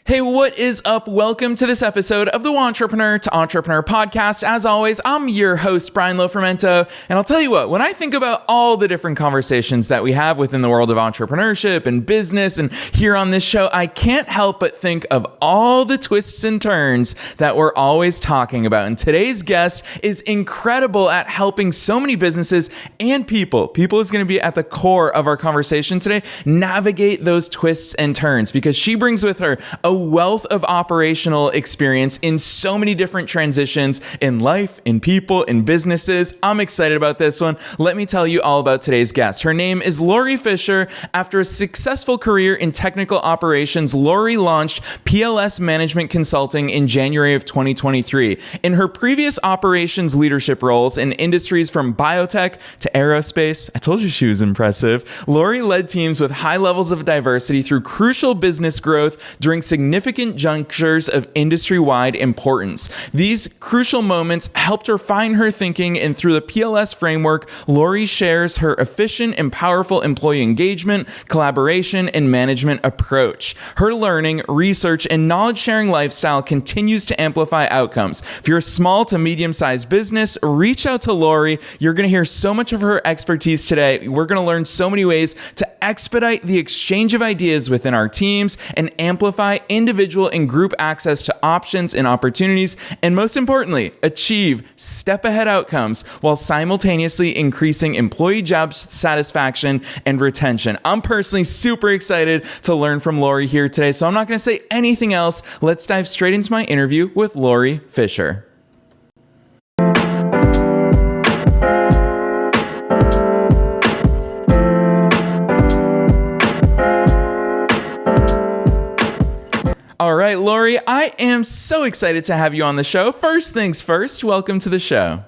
Hey, what is up? Welcome to this episode of the Entrepreneur to Entrepreneur podcast. As always, I'm your host, Brian Lofermento, and I'll tell you what, when I think about all the different conversations that we have within the world of entrepreneurship and business and here on this show, I can't help but think of all the twists and turns that we're always talking about. And today's guest is incredible at helping so many businesses and people. People is going to be at the core of our conversation today, navigate those twists and turns, because she brings with her a wealth of operational experience in so many different transitions in life, in people, in businesses. I'm excited about this one. Let me tell you all about today's guest. Her name is Lori Fisher. After a successful career in technical operations, Lori launched PLS Management Consulting in January of 2023. In her previous operations leadership roles in industries from biotech to aerospace, I told you she was impressive, Lori led teams with high levels of diversity through crucial business growth during significant junctures of industry-wide importance. These crucial moments helped her find her thinking, and through the PLS framework, Lori shares her efficient and powerful employee engagement, collaboration, and management approach. Her learning, research, and knowledge-sharing lifestyle continues to amplify outcomes. If you're a small to medium-sized business, reach out to Lori. You're going to hear so much of her expertise today. We're going to learn so many ways to expedite the exchange of ideas within our teams and amplify individual and group access to options and opportunities, and most importantly, achieve step-ahead outcomes while simultaneously increasing employee job satisfaction and retention. I'm personally super excited to learn from Lori here today, so I'm not going to say anything else. Let's dive straight into my interview with Lori Fisher. All right, Lori, I am so excited to have you on the show. First things first, welcome to the show.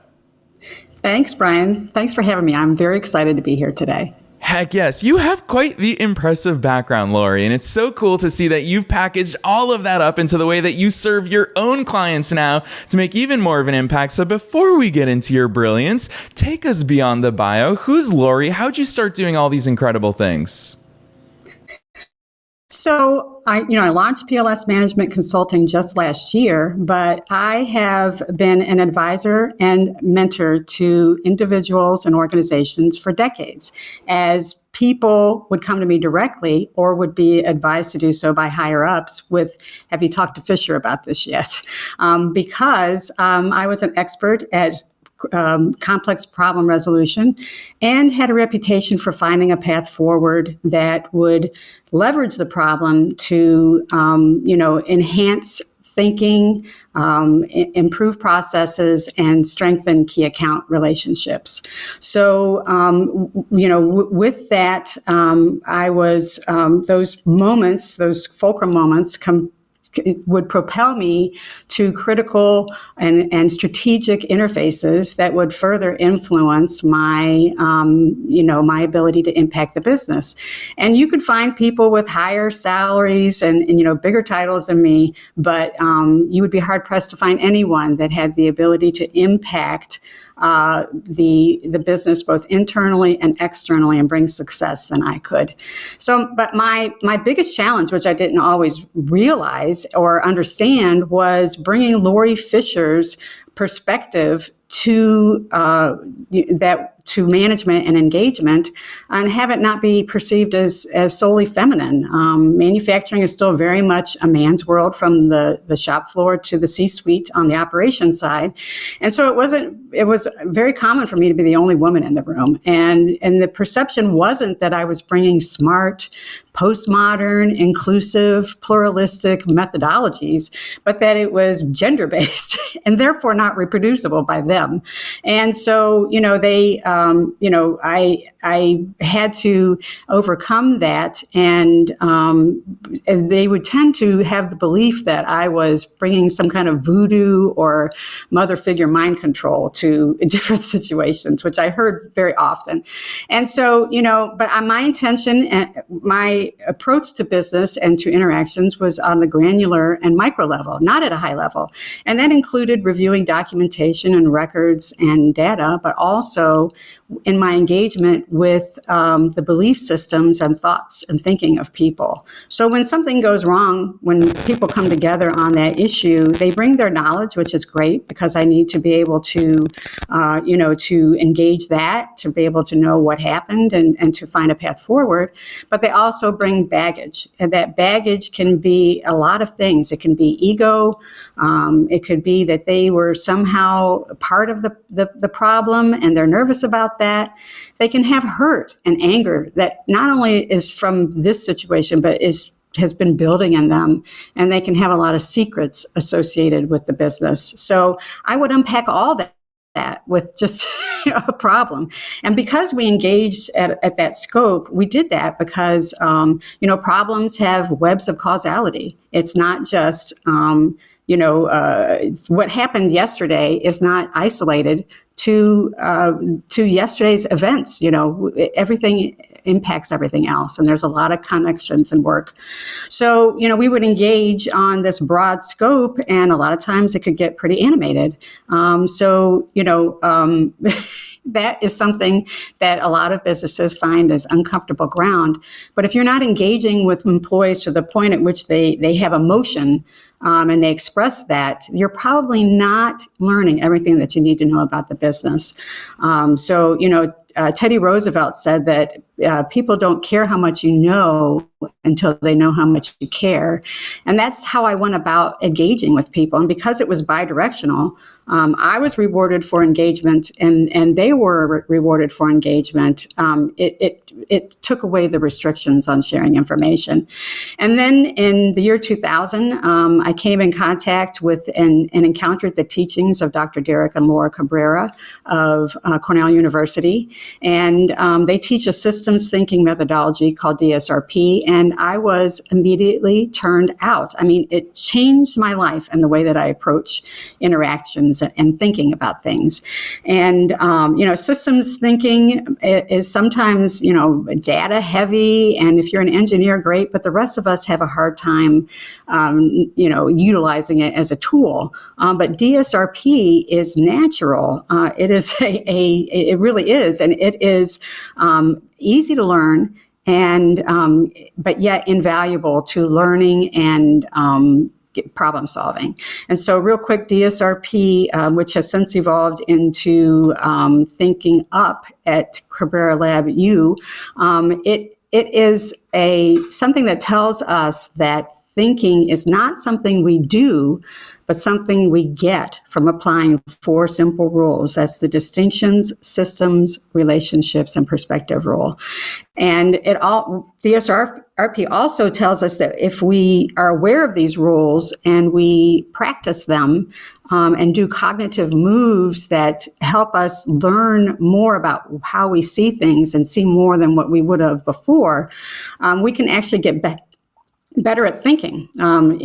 Thanks, Brian. Thanks for having me. I'm very excited to be here today. Heck yes, you have quite the impressive background, Lori, and it's so cool to see that you've packaged all of that up into the way that you serve your own clients now to make even more of an impact. So before we get into your brilliance, take us beyond the bio. Who's Lori? How'd you start doing all these incredible things? So I launched PLS Management Consulting just last year, but I have been an advisor and mentor to individuals and organizations for decades, as people would come to me directly or would be advised to do so by higher ups with, have you talked to Fisher about this yet? Because I was an expert at complex problem resolution and had a reputation for finding a path forward that would leverage the problem to, enhance thinking, improve processes, and strengthen key account relationships. So, with that, I was, those moments, those fulcrum moments would propel me to critical and strategic interfaces that would further influence my, my ability to impact the business. And you could find people with higher salaries and bigger titles than me, but you would be hard pressed to find anyone that had the ability to impact the business both internally and externally and bring success than I could. So, but my biggest challenge, which I didn't always realize or understand, was bringing Lori Fisher's perspective to to management and engagement, and have it not be perceived as solely feminine. Manufacturing is still very much a man's world, from the shop floor to the C-suite on the operations side, and so it was very common for me to be the only woman in the room, and the perception wasn't that I was bringing smart, postmodern, inclusive, pluralistic methodologies, but that it was gender-based and therefore not reproducible by them. And so, I had to overcome that, and they would tend to have the belief that I was bringing some kind of voodoo or mother figure mind control to different situations, which I heard very often. And so, but my intention and my approach to business and to interactions was on the granular and micro level, not at a high level. And that included reviewing documentation and records and data, but also in my engagement with the belief systems and thoughts and thinking of people. So when something goes wrong, when people come together on that issue, they bring their knowledge, which is great because I need to be able to, to engage that, to be able to know what happened and to find a path forward. But they also bring baggage, and that baggage can be a lot of things. It can be ego. It could be that they were somehow part of the problem and they're nervous about that. They can have hurt and anger that not only is from this situation, but has been building in them, and they can have a lot of secrets associated with the business. So I would unpack all that with just a problem. And because we engaged at that scope, we did that because, problems have webs of causality. It's not just, what happened yesterday is not isolated to yesterday's events. Everything impacts everything else, and there's a lot of connections and work. So, we would engage on this broad scope, and a lot of times it could get pretty animated. That is something that a lot of businesses find as uncomfortable ground. But if you're not engaging with employees to the point at which they have emotion, and they express that, you're probably not learning everything that you need to know about the business. Teddy Roosevelt said that people don't care how much you know until they know how much you care. And that's how I went about engaging with people. And because it was bidirectional, I was rewarded for engagement and they were rewarded for engagement. It took away the restrictions on sharing information. And then in the year 2000, I came in contact with and encountered the teachings of Dr. Derek and Laura Cabrera of Cornell University. And they teach a systems thinking methodology called DSRP. And I was immediately turned out. I mean, it changed my life and the way that I approach interactions and thinking about things. And, systems thinking is sometimes, data heavy. And if you're an engineer, great. But the rest of us have a hard time, utilizing it as a tool. But DSRP is natural. It is it really is. And it is easy to learn and but yet invaluable to learning and problem solving. And so real quick, DSRP, which has since evolved into Thinking Up at Cabrera Lab U, it is something that tells us that thinking is not something we do, but something we get from applying 4 simple rules. That's the distinctions, systems, relationships, and perspective rule. And DSRP also tells us that if we are aware of these rules and we practice them and do cognitive moves that help us learn more about how we see things and see more than what we would have before, we can actually get better at thinking.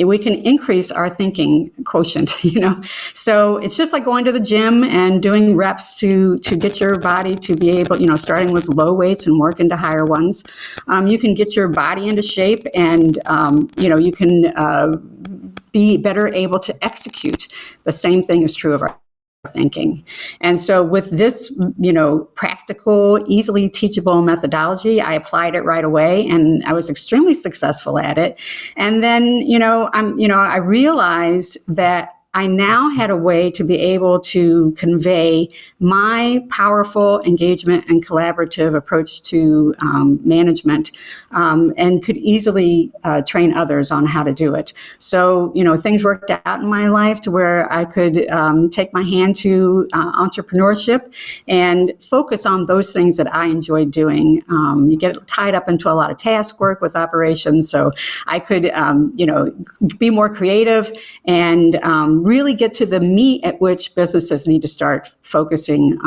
We can increase our thinking quotient, So it's just like going to the gym and doing reps to get your body to be able, starting with low weights and work into higher ones. You can get your body into shape and, you can be better able to execute. The same thing is true of our thinking. And so with this, practical, easily teachable methodology, I applied it right away and I was extremely successful at it. And then, I realized that I now had a way to be able to convey my powerful engagement and collaborative approach to management and could easily train others on how to do it. So, things worked out in my life to where I could take my hand to entrepreneurship and focus on those things that I enjoyed doing. You get tied up into a lot of task work with operations, so I could, be more creative and really get to the meat at which businesses need to start focusing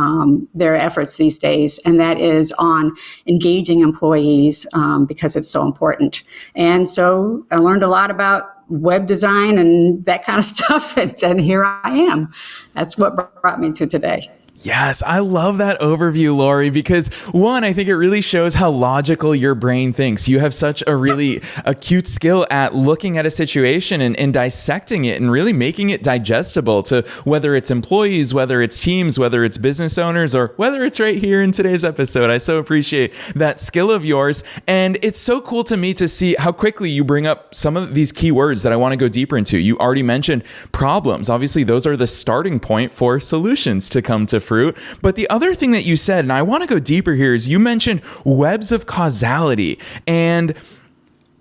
their efforts these days, and that is on engaging employees because it's so important. And so I learned a lot about web design and that kind of stuff, and here I am. That's what brought me to today. Yes, I love that overview, Lori, because one, I think it really shows how logical your brain thinks. You have such a really acute skill at looking at a situation and dissecting it and really making it digestible to whether it's employees, whether it's teams, whether it's business owners, or whether it's right here in today's episode. I so appreciate that skill of yours. And it's so cool to me to see how quickly you bring up some of these key words that I want to go deeper into. You already mentioned problems. Obviously, those are the starting point for solutions to come to fruit. But the other thing that you said, and I want to go deeper here, is you mentioned webs of causality. And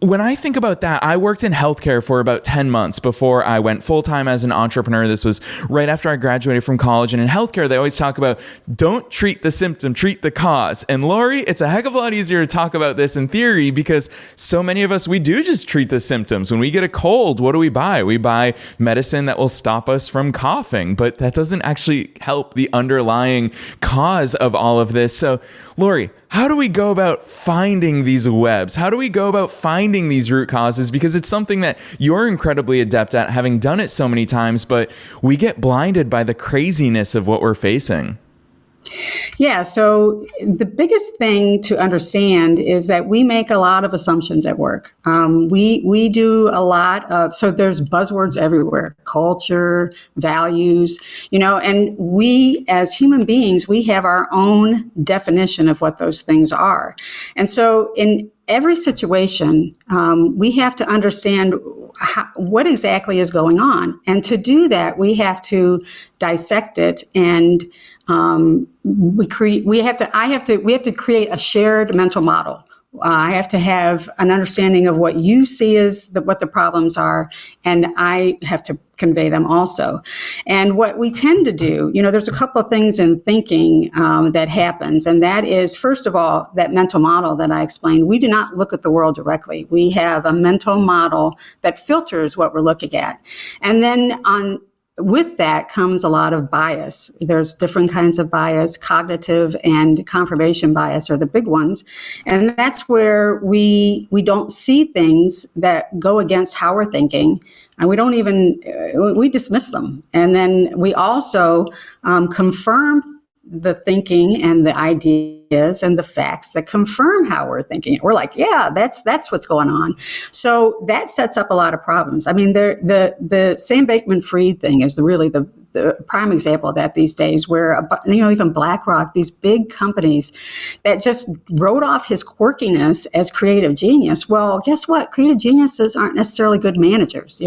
when I think about that, I worked in healthcare for about 10 months before I went full-time as an entrepreneur. This was right after I graduated from college. And in healthcare, they always talk about don't treat the symptom, treat the cause. And Lori, it's a heck of a lot easier to talk about this in theory because so many of us, we do just treat the symptoms. When we get a cold, what do? We buy medicine that will stop us from coughing, but that doesn't actually help the underlying cause of all of this. So Lori, how do we go about finding these webs? How do we go about finding these root causes? Because it's something that you're incredibly adept at, having done it so many times, but we get blinded by the craziness of what we're facing. Yeah, so the biggest thing to understand is that we make a lot of assumptions at work. We do a lot of, so there's buzzwords everywhere, culture, values, and we as human beings, we have our own definition of what those things are. And so in every situation, we have to understand what exactly is going on. And to do that, we have to dissect it and we have to create a shared mental model. I have to have an understanding of what you see as what the problems are, and I have to convey them also. And what we tend to do, there's a couple of things in thinking that happens, and that is, first of all, that mental model that I explained. We do not look at the world directly. We have a mental model that filters what we're looking at. And then with that comes a lot of bias. There's different kinds of bias. Cognitive and confirmation bias are the big ones. And that's where we don't see things that go against how we're thinking. And we dismiss them. And then we also confirm the thinking and the ideas and the facts that confirm how we're thinking. We're like, yeah, that's what's going on. So that sets up a lot of problems. I mean, the Sam Bankman-Fried thing is really the prime example of that these days, where even BlackRock, these big companies that just wrote off his quirkiness as creative genius. Well, guess what? Creative geniuses aren't necessarily good managers,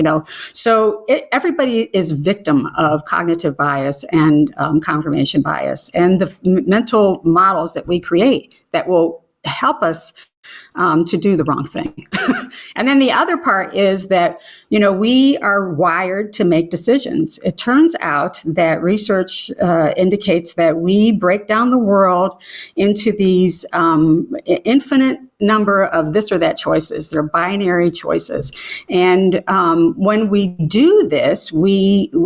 So everybody is victim of cognitive bias and confirmation bias, and the mental models that we create that will help us to do the wrong thing. And then the other part is that, we are wired to make decisions. It turns out that research indicates that we break down the world into these infinite number of this or that choices. They're binary choices. And when we do this,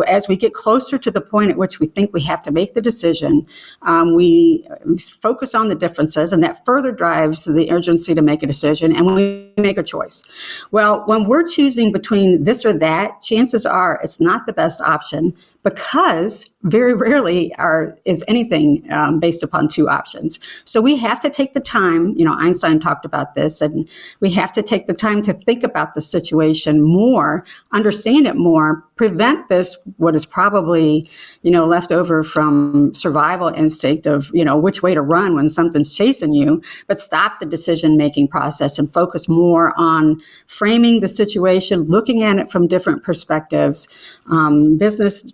as we get closer to the point at which we think we have to make the decision, we focus on the differences, and that further drives the urgency to make a decision, and we make a choice. Well, when we're choosing between this or that, chances are it's not the best option, because very rarely is anything based upon two options. So we have to take the time, Einstein talked about this, and we have to take the time to think about the situation more, understand it more, prevent this, what is probably, left over from survival instinct of, which way to run when something's chasing you, but stop the decision-making process and focus more on framing the situation, looking at it from different perspectives. Business,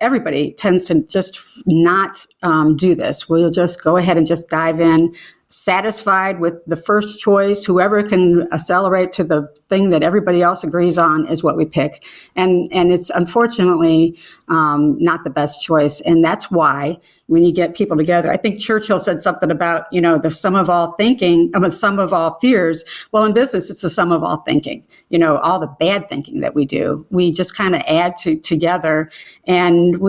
everybody tends to just not do this. We'll just go ahead and just dive in, satisfied with the first choice. Whoever can accelerate to the thing that everybody else agrees on is what we pick. And it's unfortunately not the best choice. And that's why when you get people together, I think Churchill said something about, the sum of all thinking, the sum of all fears. Well, in business, it's the sum of all thinking. All the bad thinking that we do, we just kind of add together. And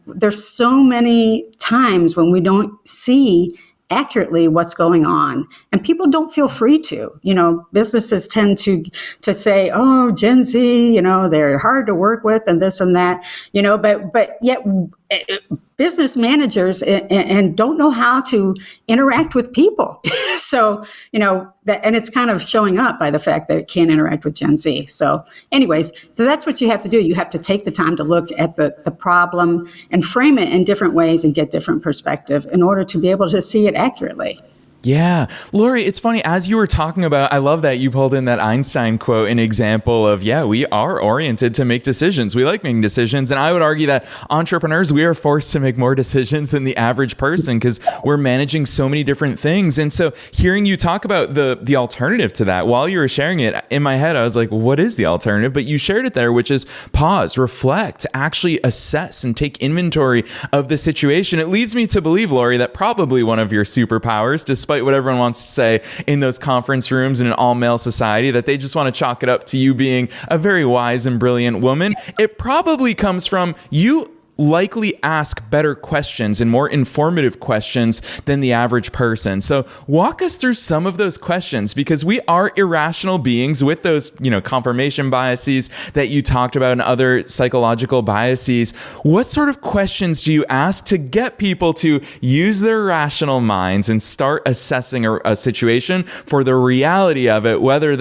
there's so many times when we don't see accurately what's going on, and people don't feel free to. Businesses tend to say, "Oh, Gen Z, they're hard to work with," and this and that. But yet business managers and don't know how to interact with people. So, and it's kind of showing up by the fact that it can't interact with Gen Z. So anyways, so that's what you have to do. You have to take the time to look at the problem and frame it in different ways and get different perspective in order to be able to see it accurately. Yeah. Lori, it's funny, as you were talking about, I love that you pulled in that Einstein quote, an example of, we are oriented to make decisions. We like making decisions. And I would argue that entrepreneurs, we are forced to make more decisions than the average person because we're managing so many different things. And so hearing you talk about the alternative to that, while you were sharing it, in my head, I was like, what is the alternative? But you shared it there, which is pause, reflect, actually assess and take inventory of the situation. It leads me to believe, Lori, that probably one of your superpowers, despite what everyone wants to say in those conference rooms in an all-male society, that they just want to chalk it up to you being a very wise and brilliant woman. It probably comes from you likely ask better questions and more informative questions than the average person. So walk us through some of those questions, because we are irrational beings with those, confirmation biases that you talked about and other psychological biases. What sort of questions do you ask to get people to use their rational minds and start assessing a situation for the reality of it, rather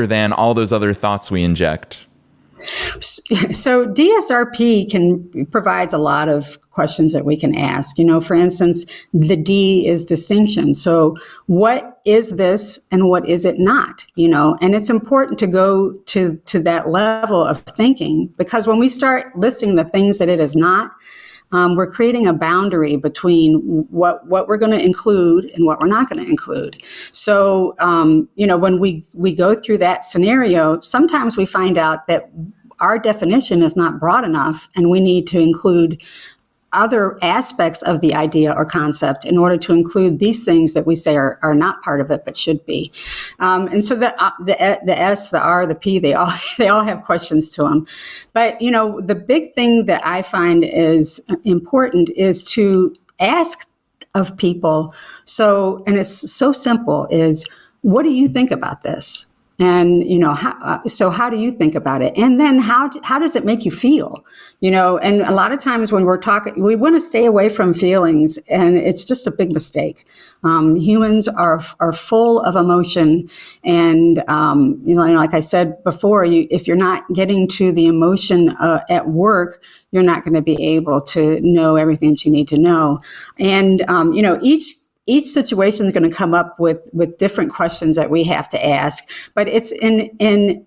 than all those other thoughts we inject? So DSRP provides a lot of questions that we can ask. For instance, the D is distinction. So what is this and what is it not? And it's important to go to that level of thinking, because when we start listing the things that it is not, we're creating a boundary between what we're going to include and what we're not going to include. So, when we go through that scenario, sometimes we find out that our definition is not broad enough, and we need to include other aspects of the idea or concept in order to include these things that we say are not part of it but should be. And so the S, the R, the P, they all have questions to them. But the big thing that I find is important is to ask of people. So, and it's so simple, is what do you think about this? And, how do you think about it? And then how does it make you feel? And a lot of times when we're talking, we want to stay away from feelings, and it's just a big mistake. Humans are full of emotion. And, like I said before, if you're not getting to the emotion at work, you're not going to be able to know everything that you need to know. And, each situation is going to come up with different questions that we have to ask, but it's in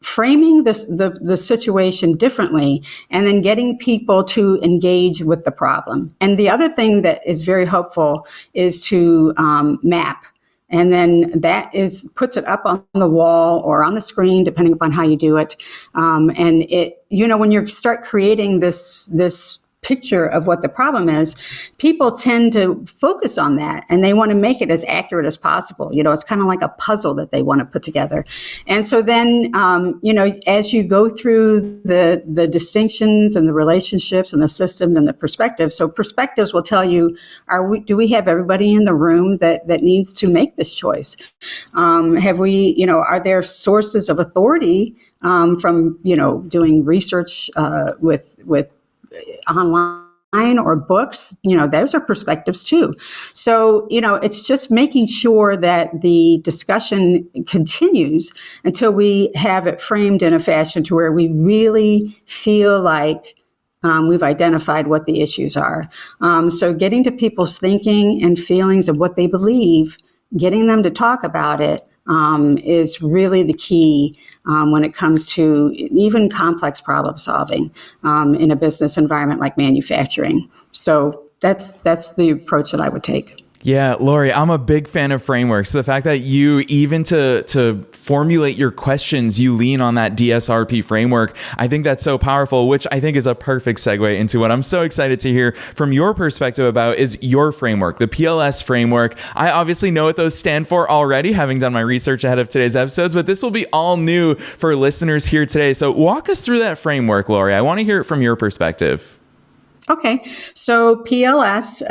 framing the situation differently, and then getting people to engage with the problem. And the other thing that is very helpful is to map. And then that puts it up on the wall or on the screen, depending upon how you do it. And it, when you start creating this picture of what the problem is, people tend to focus on that, and they want to make it as accurate as possible. It's kind of like a puzzle that they want to put together. And so then, as you go through the distinctions and the relationships and the systems and the perspectives, so perspectives will tell you, do we have everybody in the room that needs to make this choice? Have we, are there sources of authority from, doing research with online or books? Those are perspectives too. So, it's just making sure that the discussion continues until we have it framed in a fashion to where we really feel like we've identified what the issues are. So getting to people's thinking and feelings of what they believe, getting them to talk about it, is really the key when it comes to even complex problem solving in a business environment like manufacturing. So that's the approach that I would take. Yeah, Lori, I'm a big fan of frameworks. The fact that you, even to formulate your questions, you lean on that DSRP framework, I think that's so powerful, which I think is a perfect segue into what I'm so excited to hear from your perspective about is your framework, the PLS framework. I obviously know what those stand for already, having done my research ahead of today's episodes, but this will be all new for listeners here today. So walk us through that framework, Lori. I want to hear it from your perspective. Okay, so PLS,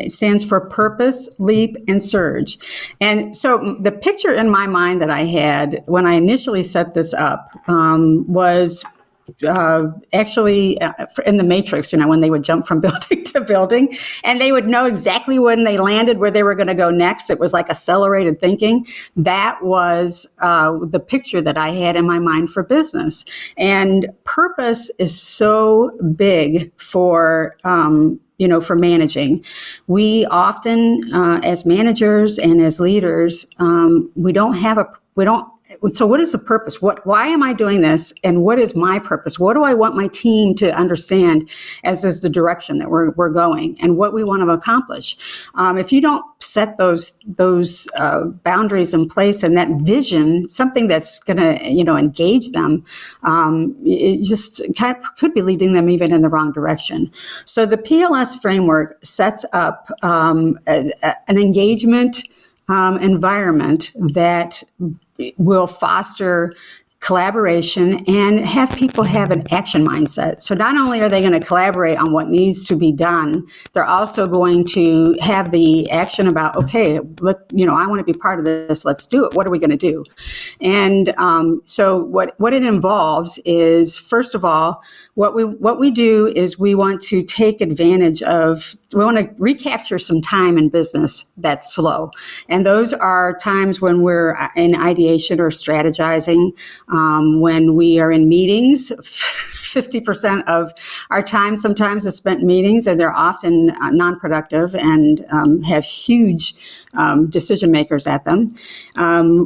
it stands for Purpose, Leap, and Surge. And so the picture in my mind that I had when I initially set this up was actually in the Matrix, when they would jump from building to building, and they would know exactly when they landed where they were going to go next. It was like accelerated thinking. That was the picture that I had in my mind for business. And purpose is so big for for managing. We often, as managers and as leaders, so what is the purpose? Why am I doing this? And what is my purpose? What do I want my team to understand as is the direction that we're going and what we want to accomplish? If you don't set those boundaries in place and that vision, something that's going to, engage them, it just kind of could be leading them even in the wrong direction. So the PLS framework sets up an engagement environment that will foster collaboration and have people have an action mindset. So not only are they going to collaborate on what needs to be done, they're also going to have the action about, okay, I want to be part of this. Let's do it. What are we going to do? And so what it involves is, first of all, what we do is we want to take advantage of, we want to recapture some time in business that's slow. And those are times when we're in ideation or strategizing, when we are in meetings. 50% of our time sometimes is spent in meetings, and they're often non-productive and have huge decision makers at them.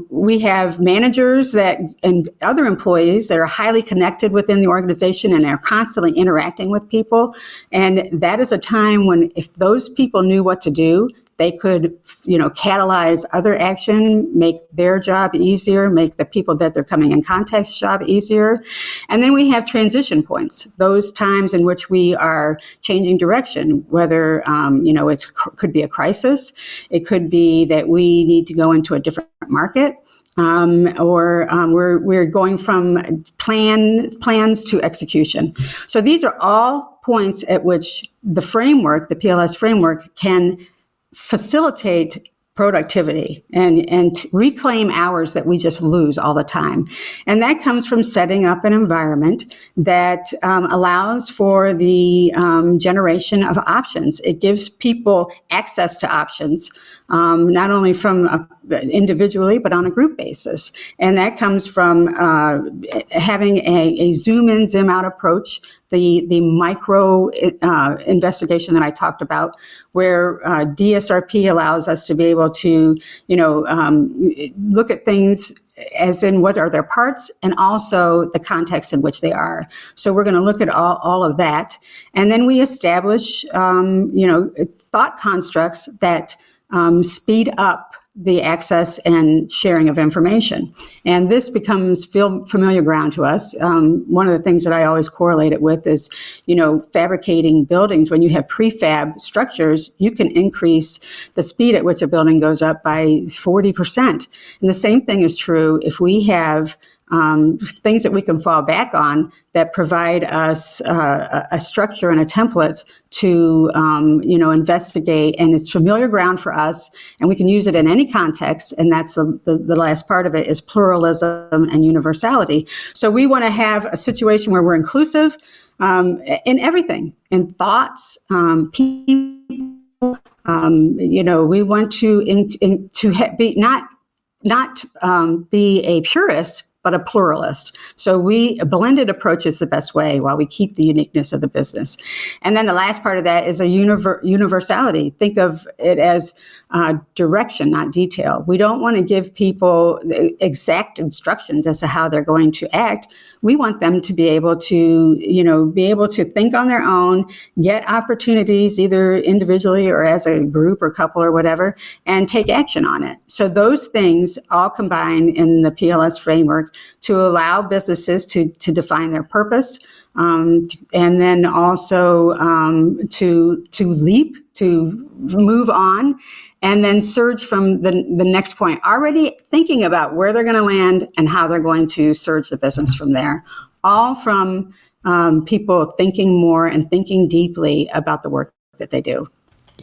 We have managers and other employees that are highly connected within the organization and are constantly interacting with people. And that is a time when if those people knew what to do, they could, catalyze other action, make their job easier, make the people that they're coming in contact's job easier. And then we have transition points, those times in which we are changing direction, whether, it could be a crisis. It could be that we need to go into a different market. Or we're going from plans to execution. So these are all points at which the PLS framework, can facilitate productivity and reclaim hours that we just lose all the time. And that comes from setting up an environment that allows for the generation of options. It gives people access to options, not only from individually, but on a group basis. And that comes from having a zoom in, zoom out approach, the micro investigation that I talked about, where DSRP allows us to be able to, look at things as in what are their parts and also the context in which they are. So we're going to look at all of that. And then we establish, thought constructs that speed up the access and sharing of information. And this becomes familiar ground to us. One of the things that I always correlate it with is, fabricating buildings. When you have prefab structures, you can increase the speed at which a building goes up by 40%. And the same thing is true if we have things that we can fall back on that provide us a structure and a template to, investigate, and it's familiar ground for us, and we can use it in any context. And that's the last part of it is pluralism and universality. So we want to have a situation where we're inclusive in everything, in thoughts, people. We want to be not be a purist, but a pluralist. So a blended approach is the best way while we keep the uniqueness of the business. And then the last part of that is a universality. Think of it as direction, not detail. We don't want to give people exact instructions as to how they're going to act. We want them to be able to, think on their own, get opportunities either individually or as a group or couple or whatever, and take action on it. So those things all combine in the PLS framework to allow businesses to define their purpose, and then also to leap, to move on, and then surge from the next point, already thinking about where they're going to land and how they're going to surge the business from there. All from people thinking more and thinking deeply about the work that they do.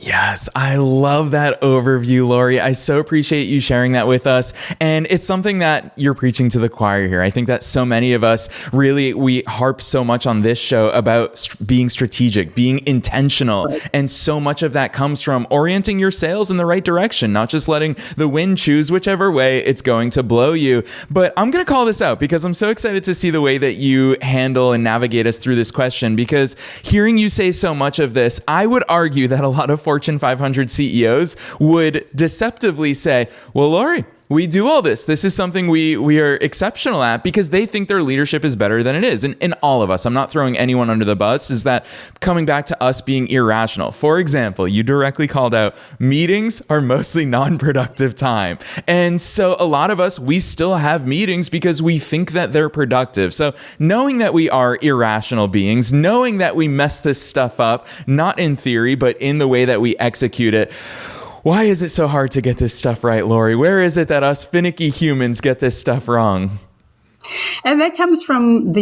Yes, I love that overview, Lori. I so appreciate you sharing that with us. And it's something that you're preaching to the choir here. I think that so many of us really, we harp so much on this show about being strategic, being intentional. Right. And so much of that comes from orienting your sails in the right direction, not just letting the wind choose whichever way it's going to blow you. But I'm going to call this out because I'm so excited to see the way that you handle and navigate us through this question, because hearing you say so much of this, I would argue that a lot of Fortune 500 CEOs would deceptively say, well, Lori, we do all this. This is something we are exceptional at, because they think their leadership is better than it is. And all of us, I'm not throwing anyone under the bus, is that coming back to us being irrational. For example, you directly called out meetings are mostly non-productive time. And so a lot of us, we still have meetings because we think that they're productive. So knowing that we are irrational beings, knowing that we mess this stuff up, not in theory, but in the way that we execute it, why is it so hard to get this stuff right, Lori? Where is it that us finicky humans get this stuff wrong? And that comes from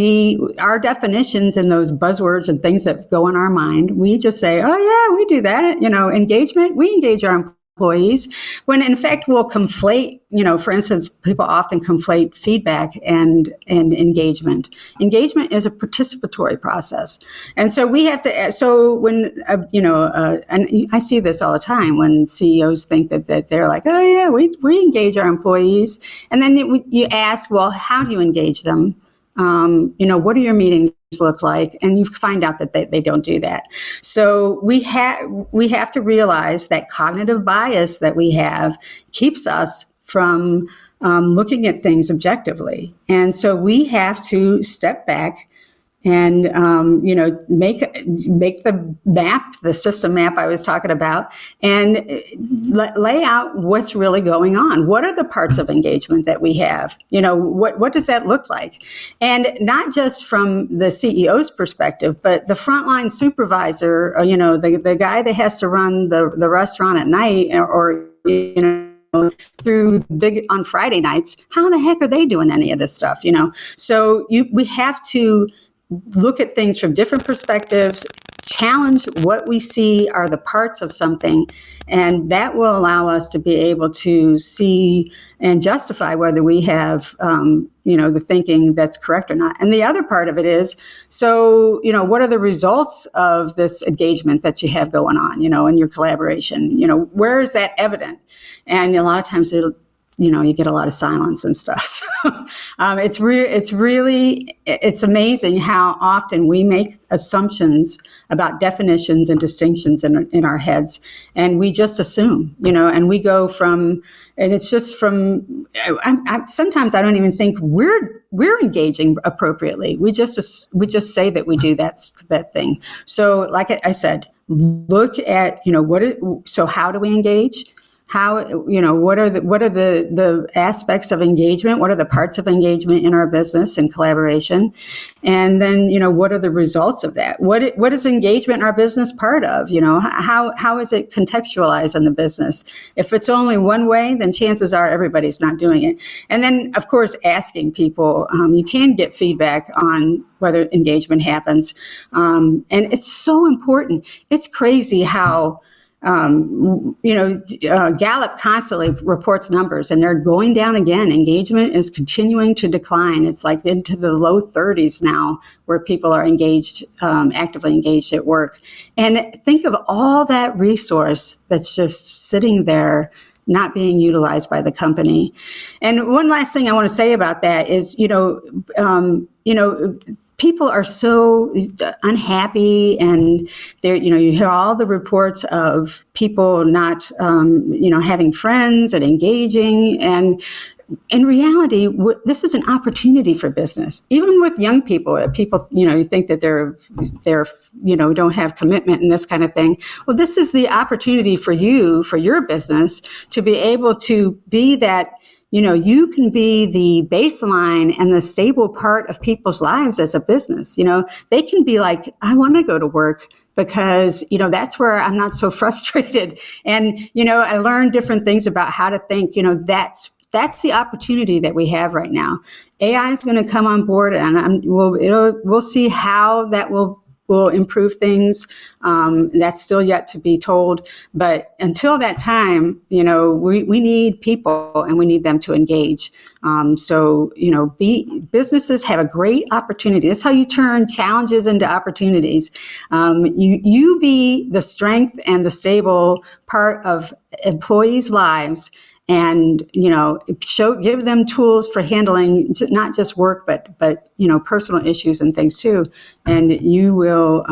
our definitions and those buzzwords and things that go in our mind. We just say, oh yeah, we do that. Engagement, we engage our employees, when in fact we'll conflate, for instance, people often conflate feedback and engagement. Engagement is a participatory process. And so we have to, so when, and I see this all the time when CEOs think that they're like, oh yeah, we engage our employees. And then you ask, well, how do you engage them? What do your meetings look like? And you find out that they don't do that. So we have to realize that cognitive bias that we have keeps us from looking at things objectively. And so we have to step back and, make the map, the system map I was talking about, and lay out what's really going on. What are the parts of engagement that we have? What does that look like? And not just from the CEO's perspective, but the frontline supervisor, the guy that has to run the restaurant at night or through on Friday nights. How the heck are they doing any of this stuff? So we have to look at things from different perspectives, challenge what we see are the parts of something, and that will allow us to be able to see and justify whether we have, the thinking that's correct or not. And the other part of it is, so, what are the results of this engagement that you have going on, in your collaboration? Where is that evident? And a lot of times you get a lot of silence and stuff. So, it's amazing how often we make assumptions about definitions and distinctions in our heads, and we just assume, and we go from, and it's just from. Sometimes I don't even think we're engaging appropriately. We just say that we do that thing. So, like I said, look at so how do we engage? How, what are the aspects of engagement? What are the parts of engagement in our business and collaboration? And then, what are the results of that? What is engagement in our business part of? How is it contextualized in the business? If it's only one way, then chances are everybody's not doing it. And then, of course, asking people, you can get feedback on whether engagement happens. And it's so important. It's crazy how, Gallup constantly reports numbers, and they're going down again. Engagement is continuing to decline. It's like into the low 30s now, where people are engaged, actively engaged at work. And think of all that resource that's just sitting there, not being utilized by the company. And one last thing I want to say about that is, people are so unhappy, and you hear all the reports of people not, having friends and engaging. And in reality, this is an opportunity for business. Even with young people, you think that they're don't have commitment and this kind of thing. Well, this is the opportunity for you, for your business, to be able to be that. You can be the baseline and the stable part of people's lives as a business. They can be like, I want to go to work because, that's where I'm not so frustrated. And, I learned different things about how to think, that's the opportunity that we have right now. AI is going to come on board, and we'll see how that will will improve things. That's still yet to be told. But until that time, we need people and we need them to engage. Businesses have a great opportunity. That's how you turn challenges into opportunities. You be the strength and the stable part of employees' lives, and give them tools for handling not just work but personal issues and things too, and you will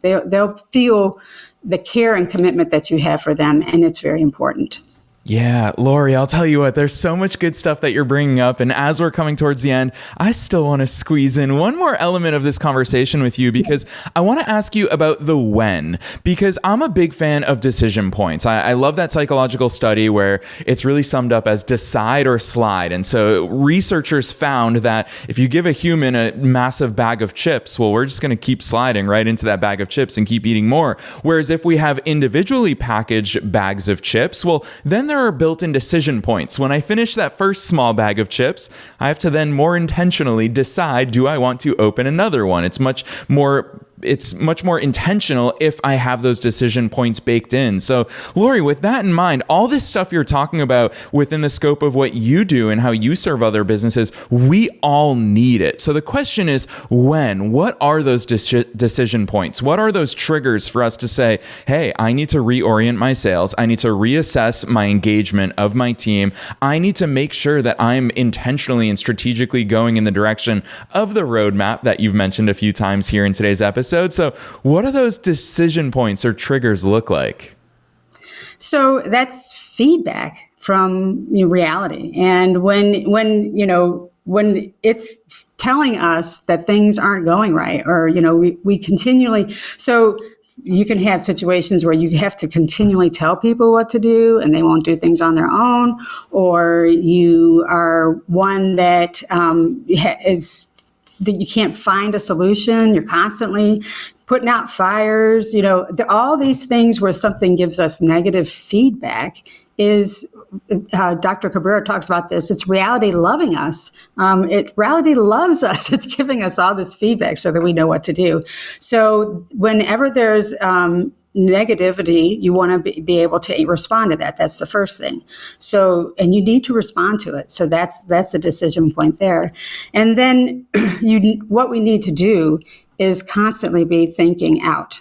they'll feel the care and commitment that you have for them, and it's very important. Yeah, Lori, I'll tell you what, there's so much good stuff that you're bringing up. And as we're coming towards the end, I still want to squeeze in one more element of this conversation with you, because I want to ask you about the when, because I'm a big fan of decision points. I love that psychological study where it's really summed up as decide or slide. And so researchers found that if you give a human a massive bag of chips, well, we're just going to keep sliding right into that bag of chips and keep eating more. Whereas if we have individually packaged bags of chips, well, then there are built-in decision points. When I finish that first small bag of chips, I have to then more intentionally decide, do I want to open another one? It's much more intentional if I have those decision points baked in. So, Lori, with that in mind, all this stuff you're talking about within the scope of what you do and how you serve other businesses, we all need it. So the question is, what are those decision points? What are those triggers for us to say, hey, I need to reorient my sales. I need to reassess my engagement of my team. I need to make sure that I'm intentionally and strategically going in the direction of the roadmap that you've mentioned a few times here in today's episode. So what do those decision points or triggers look like? So that's feedback from reality. And when it's telling us that things aren't going right, or, we continually, so you can have situations where you have to continually tell people what to do and they won't do things on their own, or you are one that that you can't find a solution. You're constantly putting out fires. All these things where something gives us negative feedback is, Dr. Cabrera talks about this. It's reality loving us. Reality loves us. It's giving us all this feedback so that we know what to do. So whenever there's negativity, you want to be able to respond to that. That's the first thing. So, and you need to respond to it. So that's a decision point there. And then what we need to do is constantly be thinking out.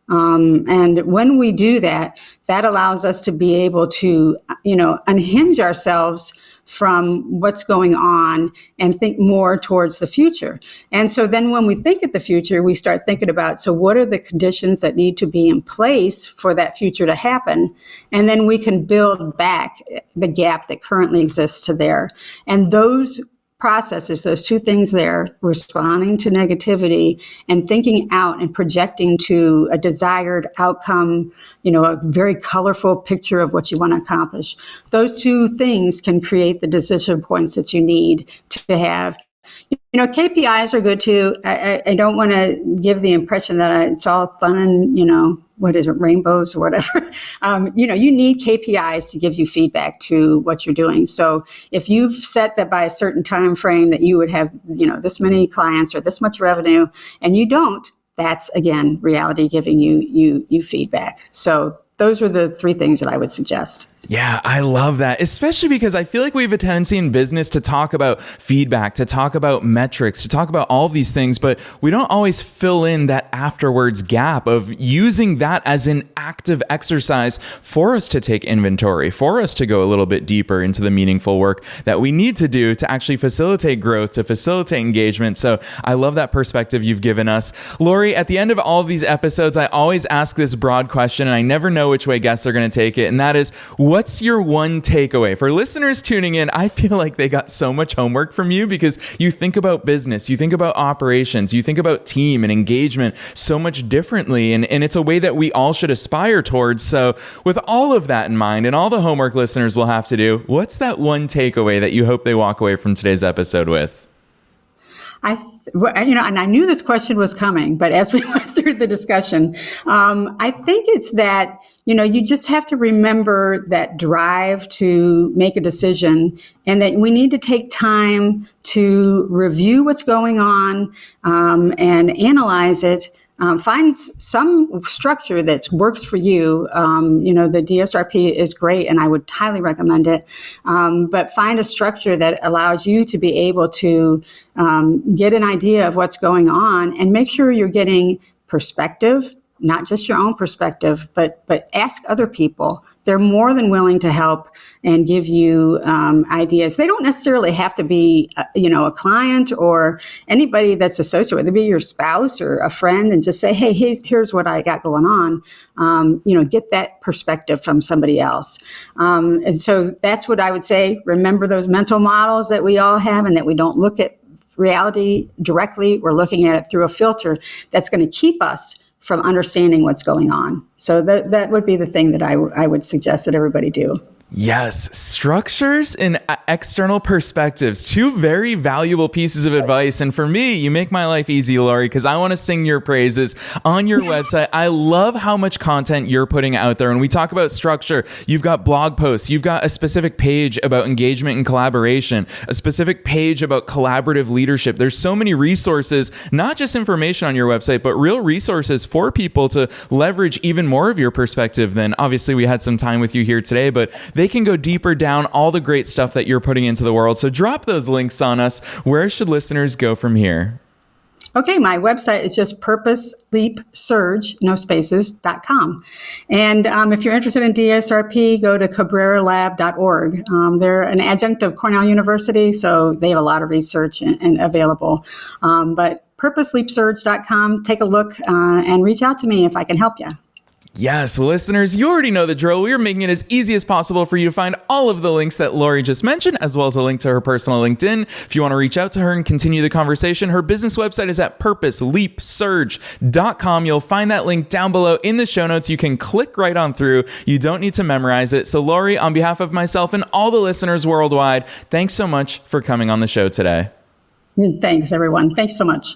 And when we do that, that allows us to be able to, unhinge ourselves from what's going on and think more towards the future. And so then when we think at the future, we start thinking about, so what are the conditions that need to be in place for that future to happen? And then we can build back the gap that currently exists to there. And those processes, those two things there, responding to negativity and thinking out and projecting to a desired outcome, a very colorful picture of what you want to accomplish. Those two things can create the decision points that you need to have. KPIs are good too. I don't want to give the impression that it's all fun and, rainbows or whatever. You need KPIs to give you feedback to what you're doing. So if you've set that by a certain time frame that you would have, this many clients or this much revenue, and you don't, that's, again, reality giving you feedback. So those are the three things that I would suggest. Yeah, I love that, especially because I feel like we have a tendency in business to talk about feedback, to talk about metrics, to talk about all of these things, but we don't always fill in that afterwards gap of using that as an active exercise for us to take inventory, for us to go a little bit deeper into the meaningful work that we need to do to actually facilitate growth, to facilitate engagement. So I love that perspective you've given us. Lori, at the end of all of these episodes, I always ask this broad question, and I never know which way guests are going to take it, and that is, what's your one takeaway? For listeners tuning in, I feel like they got so much homework from you because you think about business, you think about operations, you think about team and engagement so much differently. And it's a way that we all should aspire towards. So with all of that in mind and all the homework listeners will have to do, what's that one takeaway that you hope they walk away from today's episode with? And I knew this question was coming, but as we went through the discussion, I think it's that, you just have to remember that drive to make a decision, and that we need to take time to review what's going on and analyze it, find some structure that works for you. The DSRP is great, and I would highly recommend it. But find a structure that allows you to be able to get an idea of what's going on, and make sure you're getting perspective, not just your own perspective, but ask other people. They're more than willing to help and give you ideas. They don't necessarily have to be, a client or anybody that's associated with it. Be your spouse or a friend, and just say, hey, here's what I got going on. Get that perspective from somebody else. And so that's what I would say. Remember those mental models that we all have, and that we don't look at reality directly. We're looking at it through a filter that's going to keep us from understanding what's going on. So that would be the thing that I would suggest that everybody do. Yes, structures and external perspectives, two very valuable pieces of advice. And for me, you make my life easy, Lori, because I want to sing your praises on your website. I love how much content you're putting out there. When we talk about structure, you've got blog posts, you've got a specific page about engagement and collaboration, a specific page about collaborative leadership. There's so many resources, not just information on your website, but real resources for people to leverage even more of your perspective than obviously we had some time with you here today, but they can go deeper down all the great stuff that you're putting into the world. So drop those links on us. Where should listeners go from here? Okay, my website is just purposeleapsurge, no spaces.com. And if you're interested in DSRP, go to cabreralab.org. They're an adjunct of Cornell University, so they have a lot of research and available. But purposeleapsurge.com, take a look and reach out to me if I can help you. Yes, listeners, you already know the drill. We're making it as easy as possible for you to find all of the links that Lori just mentioned, as well as a link to her personal LinkedIn. If you want to reach out to her and continue the conversation, her business website is at purposeleapsurge.com. You'll find that link down below in the show notes. You can click right on through. You don't need to memorize it. So Lori, on behalf of myself and all the listeners worldwide, thanks so much for coming on the show today. Thanks, everyone. Thanks so much.